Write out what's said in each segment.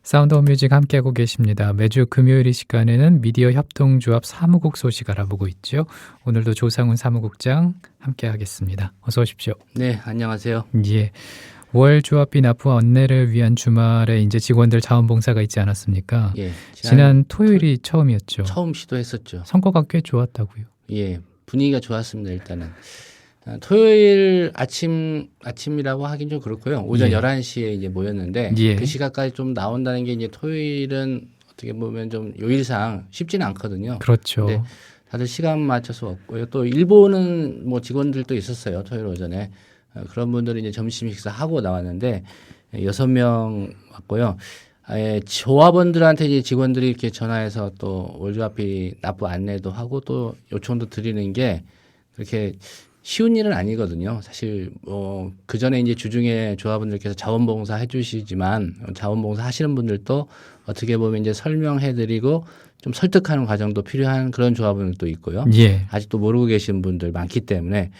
사운드 오브 뮤직 함께하고 계십니다. 매주 금요일 이 시간에는 미디어 협동조합 사무국 소식 알아보고 있죠. 오늘도 조상훈 사무국장 함께하겠습니다. 어서 오십시오. 네, 안녕하세요. 예, 월 조합비 납부 안내를 위한 주말에 이제 직원들 자원봉사가 있지 않았습니까? 예, 지난 토요일이 처음이었죠. 처음 시도했었죠. 성과가 꽤 좋았다고요. 예, 분위기가 좋았습니다. 일단은 토요일 아침이라고 하긴 좀 그렇고요. 오전 예. 11시에 이제 모였는데 예. 그 시간까지 좀 나온다는 게 이제 토요일은 어떻게 보면 좀 요일상 쉽지는 않거든요. 그렇죠. 근데 다들 시간 맞춰서 왔고요. 또 일본은 뭐 직원들도 있었어요. 토요일 오전에 그런 분들이 이제 점심 식사하고 나왔는데 6명 왔고요. 조합원들한테 이제 직원들이 이렇게 전화해서 또 월조합비 납부 안내도 하고 또 요청도 드리는 게 그렇게 쉬운 일은 아니거든요. 사실 그 전에 이제 주중에 조합원들께서 자원봉사 해주시지만 자원봉사 하시는 분들도 어떻게 보면 이제 설명해드리고 좀 설득하는 과정도 필요한 그런 조합원들도 있고요. 예. 아직도 모르고 계신 분들 많기 때문에.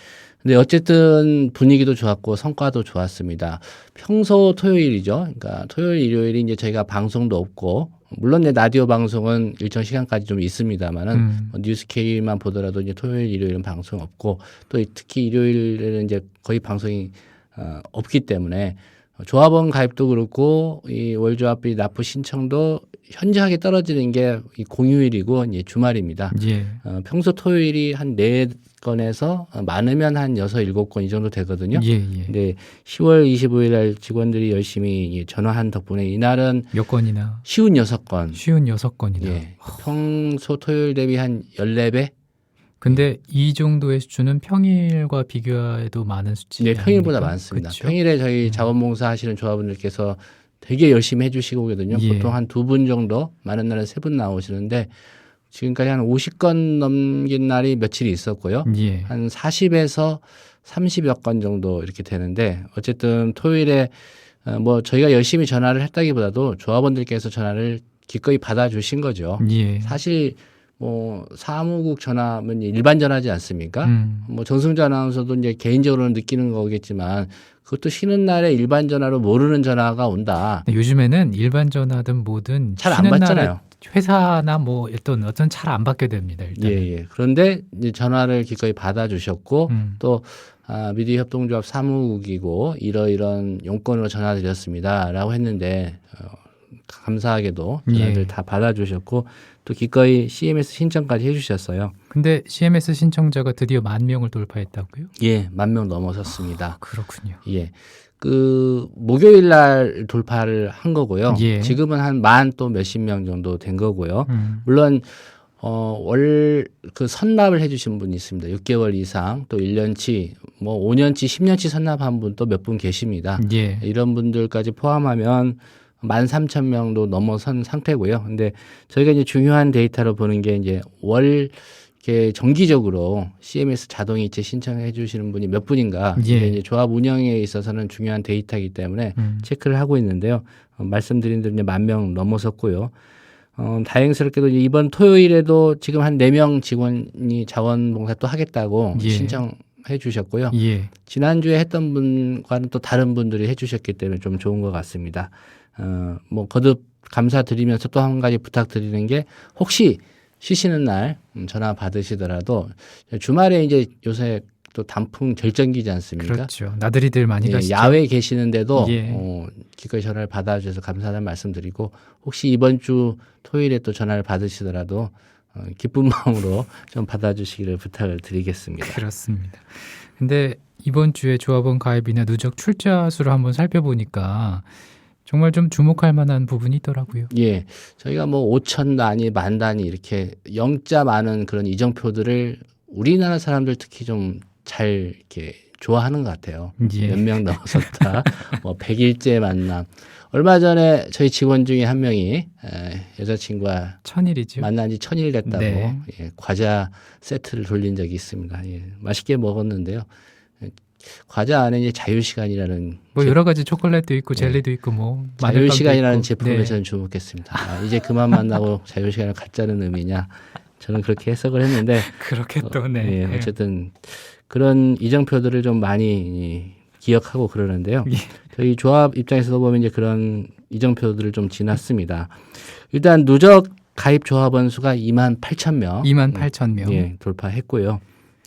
근데 어쨌든 분위기도 좋았고 성과도 좋았습니다. 평소 토요일이죠. 그러니까 토요일, 일요일이 이제 저희가 방송도 없고 물론 이제 라디오 방송은 일정 시간까지 좀 있습니다만은 뉴스케이만 보더라도 이제 토요일, 일요일은 방송 없고 또 특히 일요일에는 이제 거의 방송이 없기 때문에 조합원 가입도 그렇고 이 월조합비 납부 신청도 현저하게 떨어지는 게 이 공휴일이고 이제 주말입니다. 예. 평소 토요일이 한 4건에서 많으면 한 6, 7건 이 정도 되거든요. 예, 예. 근데 10월 25일 날 직원들이 열심히 전화한 덕분에 이날은 몇 건이나? 쉬운 6건. 쉬운 6건이나. 예. 평소 토요일 대비 한 14배? 근데 이 정도의 수준은 평일과 비교해도 많은 수치. 네, 평일보다 아닙니까? 많습니다. 그쵸? 평일에 저희 자원봉사 하시는 조합원들께서 되게 열심히 해주시고 오거든요. 예. 보통 한 2분 정도, 많은 날은 3분 나오시는데 지금까지 한 50건 넘긴 날이 며칠이 있었고요. 예. 한 40에서 30여 건 정도 이렇게 되는데 어쨌든 토요일에 뭐 저희가 열심히 전화를 했다기보다도 조합원들께서 전화를 기꺼이 받아주신 거죠. 예. 사실 뭐 사무국 전화면 일반 전화지 않습니까? 뭐 정승주 아나운서도 이제 개인적으로는 느끼는 거겠지만 그것도 쉬는 날에 일반 전화로 모르는 전화가 온다. 요즘에는 일반 전화든 뭐든 잘 안 쉬는 날에 받잖아요. 회사나 뭐 어떤 잘 안 받게 됩니다. 일단. 예. 그런데 이제 전화를 기꺼이 받아주셨고 또 미디어 협동조합 사무국이고 이런 용건으로 전화드렸습니다라고 했는데 감사하게도 전화들 예. 다 받아주셨고 또 기꺼이 CMS 신청까지 해주셨어요. 근데 CMS 신청자가 드디어 10,000명을 돌파했다고요? 예, 10,000명 넘어섰습니다. 그렇군요. 예. 그 목요일 날 돌파를 한 거고요. 예. 지금은 한 만 또 몇십 명 정도 된 거고요. 물론 월 그 선납을 해주신 분이 있습니다. 6개월 이상 또 1년치 뭐 5년치 10년치 선납한 분 또 몇 분 계십니다. 예. 이런 분들까지 포함하면 13,000명도 넘어선 상태고요. 근데 저희가 이제 중요한 데이터로 보는 게 이제 월 이렇게 정기적으로 CMS 자동이체 신청해 주시는 분이 몇 분인가. 예. 이게 이제 조합 운영에 있어서는 중요한 데이터이기 때문에 체크를 하고 있는데요. 말씀드린 대로 이제 10,000명 넘어섰고요. 다행스럽게도 이제 이번 토요일에도 지금 한 4명 직원이 자원봉사 또 하겠다고 예. 신청해 주셨고요. 예. 지난주에 했던 분과는 또 다른 분들이 해 주셨기 때문에 좀 좋은 것 같습니다. 뭐 거듭 감사드리면서 또 한 가지 부탁드리는 게 혹시 쉬시는 날 전화 받으시더라도 주말에 이제 요새 또 단풍 절정기지 않습니까? 그렇죠. 나들이들 많이 예, 가시죠. 야외에 계시는데도 예. 기꺼이 전화를 받아주셔서 감사하다는 말씀드리고 혹시 이번 주 토요일에 또 전화를 받으시더라도 기쁜 마음으로 좀 받아주시기를 부탁을 드리겠습니다. 그렇습니다. 근데 이번 주에 조합원 가입이나 누적 출자 수를 한번 살펴보니까 정말 좀 주목할 만한 부분이 있더라고요. 예, 저희가 뭐 5천 단위, 만 단위 이렇게 영자 많은 그런 이정표들을 우리나라 사람들 특히 좀 잘 이렇게 좋아하는 것 같아요. 예. 몇 명 넘어섰다, 뭐 100일째 만남. 얼마 전에 저희 직원 중에 한 명이 여자친구와 1000일이죠. 만난 지 1000일 됐다고 네. 예, 과자 세트를 돌린 적이 있습니다. 예, 맛있게 먹었는데요. 과자 안에 이제 자유시간이라는 뭐 여러 가지 초콜릿도 있고 젤리도 있고 뭐 마늘빵도 자유시간이라는 있고. 제품에 네. 저는 주목했습니다. 이제 그만 만나고 자유시간을 갖자는 의미냐? 저는 그렇게 해석을 했는데 그렇게 또 네. 예, 어쨌든 그런 이정표들을 좀 많이 기억하고 그러는데요. 예. 저희 조합 입장에서 보면 이제 그런 이정표들을 좀 지났습니다. 일단 누적 가입 조합원 수가 28,000명. 28,000명. 예, 돌파했고요.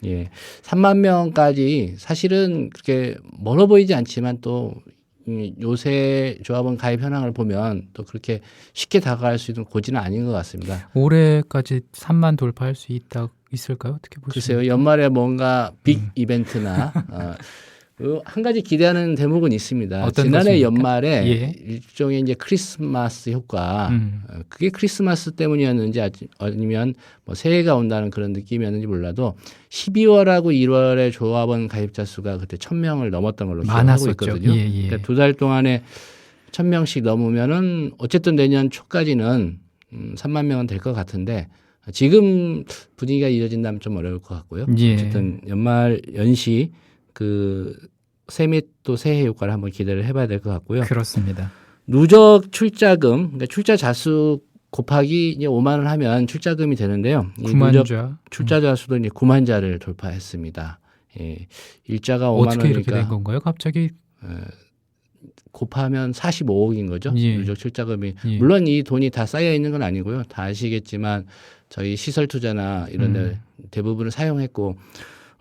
예, 3만 명까지 사실은 그렇게 멀어 보이지 않지만 또 요새 조합원 가입 현황을 보면 또 그렇게 쉽게 다가갈 수 있는 고지는 아닌 것 같습니다. 올해까지 3만 돌파할 수 있을까요? 어떻게 보십니까? 글쎄요, 연말에 뭔가 빅 이벤트나 한 가지 기대하는 대목은 있습니다. 어떤 지난해 것입니까? 연말에 예. 일종의 이제 크리스마스 효과, 음. 그게 크리스마스 때문이었는지 아니면 뭐 새해가 온다는 그런 느낌이었는지 몰라도 12월하고 1월에 조합원 가입자 수가 그때 1,000명을 넘었던 걸로 기억하고 많았었죠. 있거든요. 예, 예. 그러니까 2달 동안에 1,000명씩 넘으면은 어쨌든 내년 초까지는 3만 명은 될 것 같은데 지금 분위기가 이어진다면 좀 어려울 것 같고요. 예. 어쨌든 연말 연시 그 새 및 또 새해 효과를 한번 기대를 해봐야 될 것 같고요. 그렇습니다. 누적 출자금, 그러니까 출자 자수 곱하기 이제 5만 원 하면 출자금이 되는데요. 이 9만 누적 자. 출자자 수도 이제 9만 자를 돌파했습니다. 예, 일자가 5만 어떻게 이렇게 된 원이니까 건가요? 갑자기 곱하면 45억인 거죠. 예. 누적 출자금이. 예. 물론 이 돈이 다 쌓여 있는 건 아니고요. 다 아시겠지만 저희 시설 투자나 이런 데 대부분을 사용했고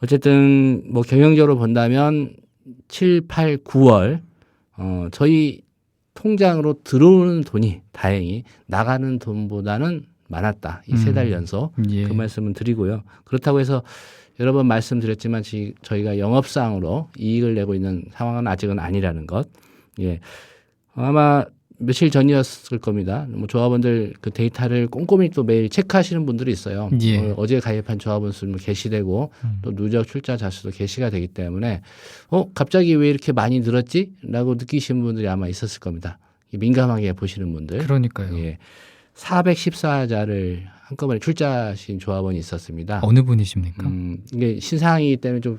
어쨌든 뭐 경영적으로 본다면 7, 8, 9월 저희 통장으로 들어오는 돈이 다행히 나가는 돈보다는 많았다. 이 세 달 연속 예. 그 말씀은 드리고요. 그렇다고 해서 여러 번 말씀드렸지만 저희가 영업상으로 이익을 내고 있는 상황은 아직은 아니라는 것. 예. 아마 며칠 전이었을 겁니다. 뭐 조합원들 그 데이터를 꼼꼼히 또 매일 체크하시는 분들이 있어요. 예. 어제 가입한 조합원 수는 게시되고 또 누적 출자자 수도 게시가 되기 때문에 갑자기 왜 이렇게 많이 늘었지? 라고 느끼시는 분들이 아마 있었을 겁니다. 민감하게 보시는 분들. 그러니까요. 예. 414자를 한꺼번에 출자하신 조합원이 있었습니다. 어느 분이십니까? 이게 신상이기 때문에 좀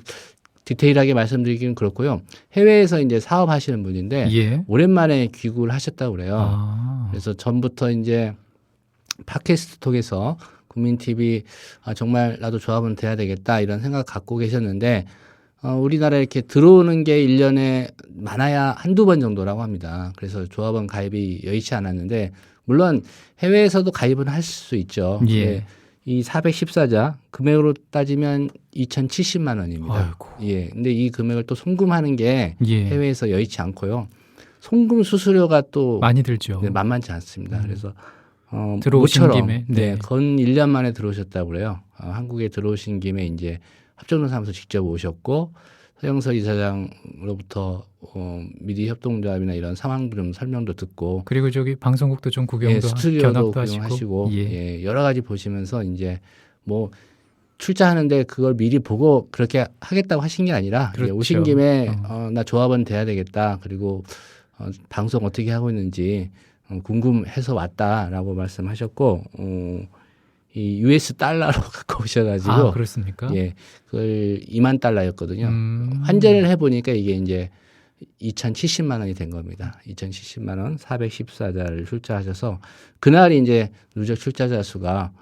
디테일하게 말씀드리기는 그렇고요. 해외에서 이제 사업하시는 분인데 예. 오랜만에 귀국을 하셨다고 그래요. 아. 그래서 전부터 이제 팟캐스트 통해서 국민TV 정말 나도 조합원 돼야 되겠다 이런 생각 갖고 계셨는데 우리나라에 이렇게 들어오는 게 1년에 많아야 한두 번 정도라고 합니다. 그래서 조합원 가입이 여의치 않았는데 물론 해외에서도 가입은 할 수 있죠. 예. 이 414자 금액으로 따지면 2,070만 원입니다. 아이고. 예. 근데 이 금액을 또 송금하는 게 예. 해외에서 여의치 않고요. 송금 수수료가 또 많이 들죠. 네, 만만치 않습니다. 그래서 들어오신 모처럼 김에, 네, 네. 건 1년 만에 들어오셨다고 그래요. 한국에 들어오신 김에 이제 합정사무소 직접 오셨고 서영서 이사장으로부터 미디 협동조합이나 이런 상황 좀 설명도 듣고 그리고 저기 방송국도 좀 구경도 예, 스튜디오도 견학도 구경하시고 하시고. 예. 예, 여러 가지 보시면서 이제 뭐 출자하는데 그걸 미리 보고 그렇게 하겠다고 하신 게 아니라 그렇죠. 예, 오신 김에 나 조합원 돼야 되겠다. 그리고 방송 어떻게 하고 있는지 궁금해서 왔다라고 말씀하셨고 이 US 달러로 갖고 오셔가지고 아, 그렇습니까? 예, 그걸 2만 달러였거든요. 음. 환전을 해보니까 이게 이제 2,070만 원이 된 겁니다. 2,070만 원 414자를 출자하셔서 그날 이제 누적 출자자 수가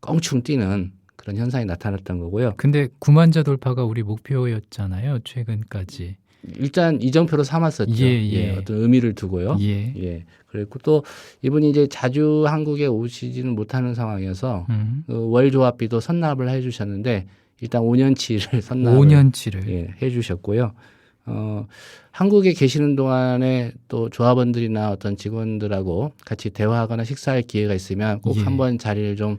껑충 뛰는 그런 현상이 나타났던 거고요. 근데 9만 자 돌파가 우리 목표였잖아요. 최근까지. 일단 이정표로 삼았었죠. 예. 어떤 의미를 두고요. 예. 예. 그리고 또 이분이 이제 자주 한국에 오시지는 못하는 상황이어서 월 조합비도 선납을 해주셨는데 일단 5년치를 선납을 5년치를. 예, 해주셨고요. 한국에 계시는 동안에 또 조합원들이나 어떤 직원들하고 같이 대화하거나 식사할 기회가 있으면 꼭 예. 한번 자리를 좀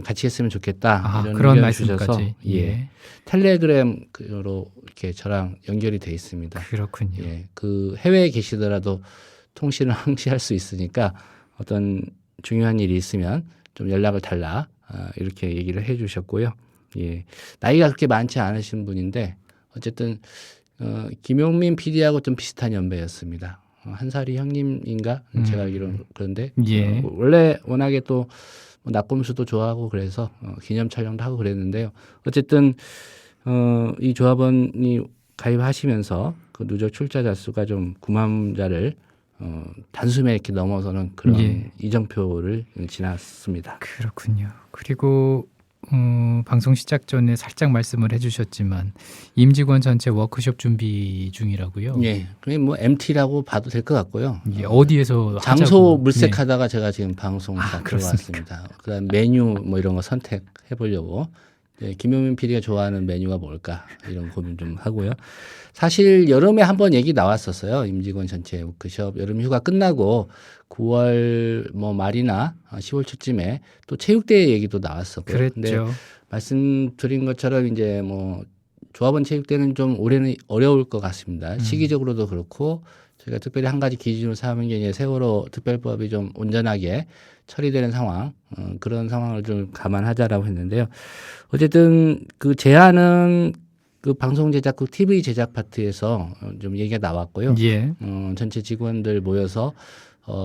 같이 했으면 좋겠다. 아, 이런 그런 의견을 주셔서 말씀까지. 예. 텔레그램으로 이렇게 저랑 연결이 돼 있습니다. 그렇군요. 예. 그 해외에 계시더라도 통신을 항시할 수 있으니까 어떤 중요한 일이 있으면 좀 연락을 달라. 이렇게 얘기를 해 주셨고요. 예. 나이가 그렇게 많지 않으신 분인데 어쨌든 김용민 PD하고 좀 비슷한 연배였습니다. 한 살이 형님인가? 제가 알기로는 그런데 예. 원래 워낙에 또 낙곰수도 좋아하고 그래서 기념 촬영도 하고 그랬는데요. 어쨌든 이 조합원이 가입하시면서 그 누적 출자자 수가 좀 9만 자를 단숨에 이렇게 넘어서는 그런 예. 이정표를 지났습니다. 그렇군요. 그리고 방송 시작 전에 살짝 말씀을 해주셨지만 임직원 전체 워크숍 준비 중이라고요. 예, 그게 뭐 MT라고 봐도 될 것 같고요. 예, 어디에서 장소 하자고. 물색하다가 제가 지금 방송 다 그렇습니까? 들어왔습니다. 그다음 메뉴 뭐 이런 거 선택해 보려고. 네, 김용민 PD가 좋아하는 메뉴가 뭘까 이런 고민 좀 하고요. 사실 여름에 한번 얘기 나왔었어요. 임직원 전체 워크숍 여름 휴가 끝나고 9월 뭐 말이나 10월 초쯤에 또 체육대회 얘기도 나왔었고요. 근데 그랬죠. 말씀드린 것처럼 이제 뭐 조합원 체육대회는 좀 올해는 어려울 것 같습니다. 시기적으로도 그렇고 저희가 특별히 한 가지 기준으로 삼은 게 이제 세월호 특별법이 좀 온전하게 처리되는 상황, 그런 상황을 좀 감안하자라고 했는데요. 어쨌든 그 제안은 그 방송 제작국 TV 제작 파트에서 좀 얘기가 나왔고요. 예. 전체 직원들 모여서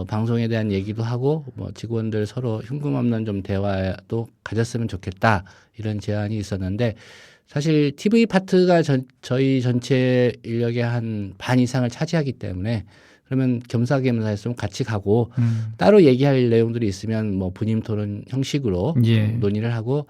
방송에 대한 얘기도 하고 뭐 직원들 서로 흉금 없는 좀 대화도 가졌으면 좋겠다 이런 제안이 있었는데 사실 TV 파트가 저희 전체 인력의 한 반 이상을 차지하기 때문에 그러면 겸사겸사해서 좀 같이 가고 따로 얘기할 내용들이 있으면 뭐 분임 토론 형식으로 예. 논의를 하고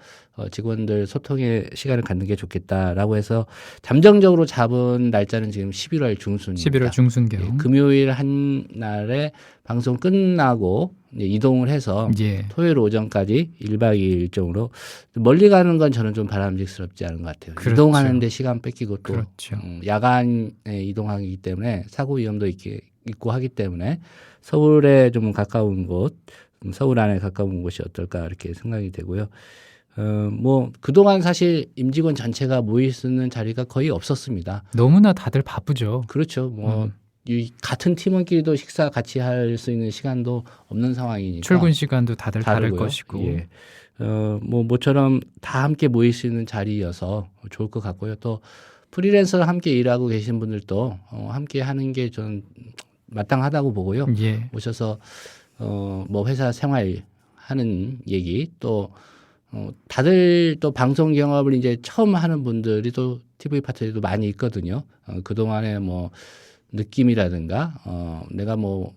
직원들 소통의 시간을 갖는 게 좋겠다라고 해서 잠정적으로 잡은 날짜는 지금 11월 중순입니다. 11월 중순경. 예, 금요일 한 날에 방송 끝나고 이제 이동을 해서 예. 토요일 오전까지 1박 2일 일정으로 멀리 가는 건 저는 좀 바람직스럽지 않은 것 같아요. 그렇죠. 이동하는데 시간 뺏기고 또 그렇죠. 야간에 이동하기 때문에 사고 위험도 있고 하기 때문에 서울에 좀 가까운 곳, 서울 안에 가까운 곳이 어떨까 이렇게 생각이 되고요. 뭐 그동안 사실 임직원 전체가 모일 수 있는 자리가 거의 없었습니다. 너무나 다들 바쁘죠. 그렇죠. 뭐 이 같은 팀원끼리도 식사 같이 할 수 있는 시간도 없는 상황이니까 출근 시간도 다들 다를 다르고요. 것이고. 예. 뭐 모처럼 다 함께 모일 수 있는 자리여서 좋을 것 같고요. 또 프리랜서로 함께 일하고 계신 분들도 함께 하는 게 좀 마땅하다고 보고요. 예. 오셔서 뭐 회사 생활 하는 얘기 또 다들 또 방송 경험을 이제 처음 하는 분들이 또 TV 파트에도 많이 있거든요. 그동안에 뭐 느낌이라든가 내가 뭐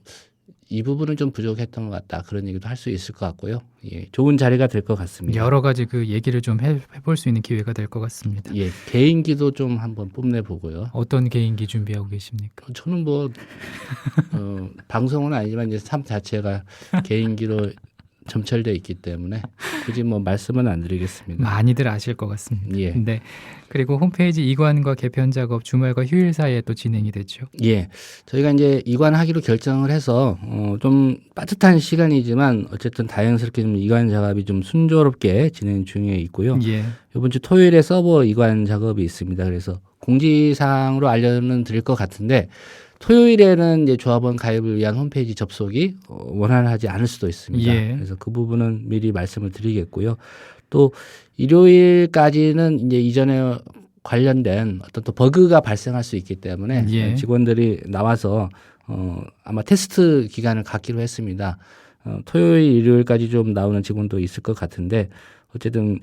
이 부분은 좀 부족했던 것 같다 그런 얘기도 할 수 있을 것 같고요. 예, 좋은 자리가 될 것 같습니다. 여러 가지 그 얘기를 좀 해볼 수 있는 기회가 될 것 같습니다. 예, 개인기도 좀 한번 뽐내 보고요. 어떤 개인기 준비하고 계십니까? 저는 뭐 방송은 아니지만 이제 삶 자체가 개인기로 점철되어 있기 때문에 굳이 뭐 말씀은 안 드리겠습니다. 많이들 아실 것 같습니다. 예. 네. 그리고 홈페이지 이관과 개편 작업 주말과 휴일 사이에 또 진행이 되죠. 예, 저희가 이제 이관하기로 결정을 해서 좀 빠듯한 시간이지만 어쨌든 다행스럽게 좀 이관 작업이 좀 순조롭게 진행 중에 있고요. 예. 이번 주 토요일에 서버 이관 작업이 있습니다. 그래서 공지사항으로 알려는 드릴 것 같은데 토요일에는 이제 조합원 가입을 위한 홈페이지 접속이 원활하지 않을 수도 있습니다. 예. 그래서 그 부분은 미리 말씀을 드리겠고요. 또 일요일까지는 이제 이전에 관련된 어떤 또 버그가 발생할 수 있기 때문에 예. 직원들이 나와서 아마 테스트 기간을 갖기로 했습니다. 토요일, 일요일까지 좀 나오는 직원도 있을 것 같은데 어쨌든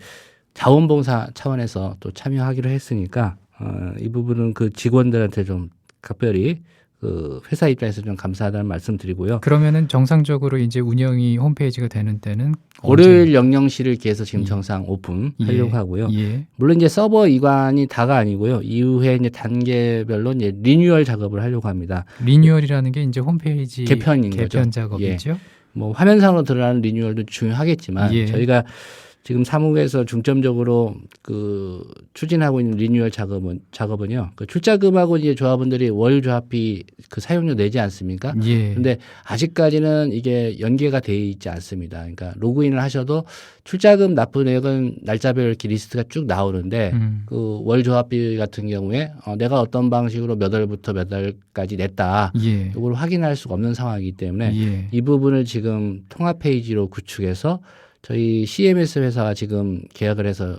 자원봉사 차원에서 또 참여하기로 했으니까 이 부분은 그 직원들한테 좀 각별히 그 회사 입장에서 좀 감사하다는 말씀드리고요. 그러면은 정상적으로 이제 운영이 홈페이지가 되는 때는 월요일 00시를 기해서 지금 정상 오픈하려고 하고요. 예. 물론 이제 서버 이관이 다가 아니고요. 이후에 이제 단계별로 이제 리뉴얼 작업을 하려고 합니다. 리뉴얼이라는 게 이제 홈페이지 개편인 개편 거죠. 작업이죠. 뭐 화면상으로 드러나는 리뉴얼도 중요하겠지만 예. 저희가 지금 사무국에서 중점적으로 그 추진하고 있는 리뉴얼 작업은요. 그 출자금하고 이제 조합원들이 월 조합비 그 사용료 내지 않습니까? 예. 근데 아직까지는 이게 연계가 돼 있지 않습니다. 그러니까 로그인을 하셔도 출자금 납부 내역은 날짜별 이렇게 리스트가 쭉 나오는데 그 월 조합비 같은 경우에 내가 어떤 방식으로 몇 월부터 몇 월까지 냈다. 예. 이걸 확인할 수가 없는 상황이기 때문에 예. 이 부분을 지금 통합 페이지로 구축해서 저희 CMS 회사와 지금 계약을 해서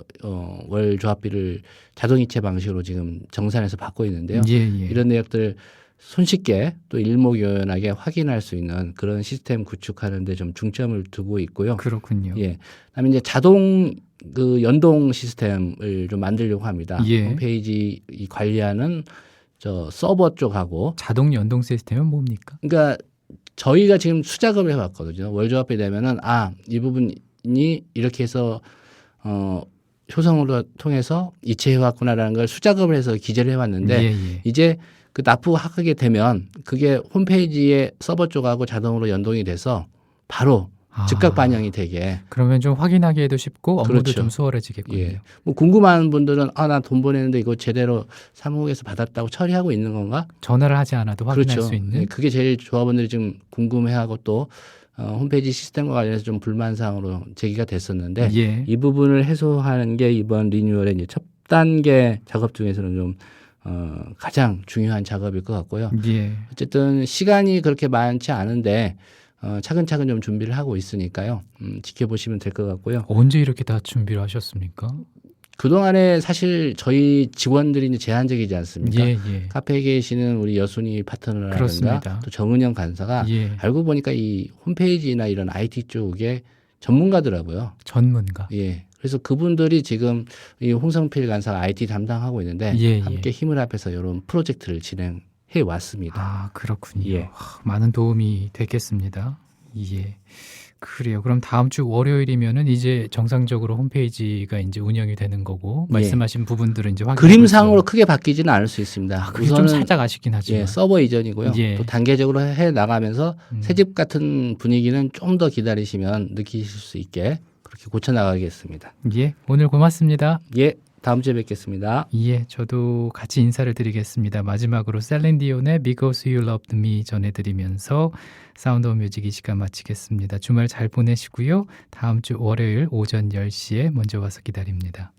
월 조합비를 자동이체 방식으로 지금 정산해서 받고 있는데요. 예. 예. 이런 내역들 손쉽게 또 일목요연하게 확인할 수 있는 그런 시스템 구축하는 데 좀 중점을 두고 있고요. 그렇군요. 예. 그다음에 이제 자동 그 연동 시스템을 좀 만들려고 합니다. 예. 홈페이지 이 관리하는 저 서버 쪽하고 자동 연동 시스템은 뭡니까? 그러니까 저희가 지금 수작업을 해봤거든요. 월 조합비 되면은 이 부분이 이렇게 해서 효성으로 통해서 이체해왔구나라는 걸 수작업을 해서 기재를 해왔는데 예, 예. 이제 그 납부하게 되면 그게 홈페이지의 서버 쪽하고 자동으로 연동이 돼서 바로 즉각 반영이 되게. 그러면 좀 확인하기에도 쉽고 업무도 그렇죠. 좀 수월해지겠군요. 예. 뭐 궁금한 분들은 나 돈 보내는데 이거 제대로 사무국에서 받았다고 처리하고 있는 건가? 전화를 하지 않아도 확인할 그렇죠. 수 있는. 예, 그게 제일 조합원들이 지금 궁금해하고 또 홈페이지 시스템과 관련해서 좀 불만사항으로 제기가 됐었는데 예. 이 부분을 해소하는 게 이번 리뉴얼의 이제 첫 단계 작업 중에서는 좀 가장 중요한 작업일 것 같고요. 예. 어쨌든 시간이 그렇게 많지 않은데 차근차근 좀 준비를 하고 있으니까요. 지켜보시면 될 것 같고요. 언제 이렇게 다 준비를 하셨습니까? 그동안에 사실 저희 직원들이 이제 제한적이지 않습니까? 예, 예. 카페에 계시는 우리 여순이 파트너라든가 그렇습니다. 또 정은영 간사가 예. 알고 보니까 이 홈페이지나 이런 IT 쪽에 전문가더라고요. 전문가. 예. 그래서 그분들이 지금 이 홍성필 간사가 IT 담당하고 있는데 예, 함께 힘을 합해서 이런 프로젝트를 진행해 왔습니다. 아, 그렇군요. 예. 많은 도움이 됐겠습니다. 예. 그래요. 그럼 다음 주 월요일이면은 이제 정상적으로 홈페이지가 이제 운영이 되는 거고 예. 말씀하신 부분들은 이제 확인. 그림상으로 크게 바뀌지는 않을 수 있습니다. 그게 좀 살짝 아쉽긴 하지만. 예, 서버 이전이고요. 예. 또 단계적으로 해 나가면서 새집 같은 분위기는 좀 더 기다리시면 느끼실 수 있게 그렇게 고쳐 나가겠습니다. 예. 오늘 고맙습니다. 예, 다음 주에 뵙겠습니다. 예, 저도 같이 인사를 드리겠습니다. 마지막으로 셀린디온의 Because You Loved Me 전해드리면서 사운드 오브 뮤직 이 시간 마치겠습니다. 주말 잘 보내시고요. 다음 주 월요일 오전 10시에 먼저 와서 기다립니다.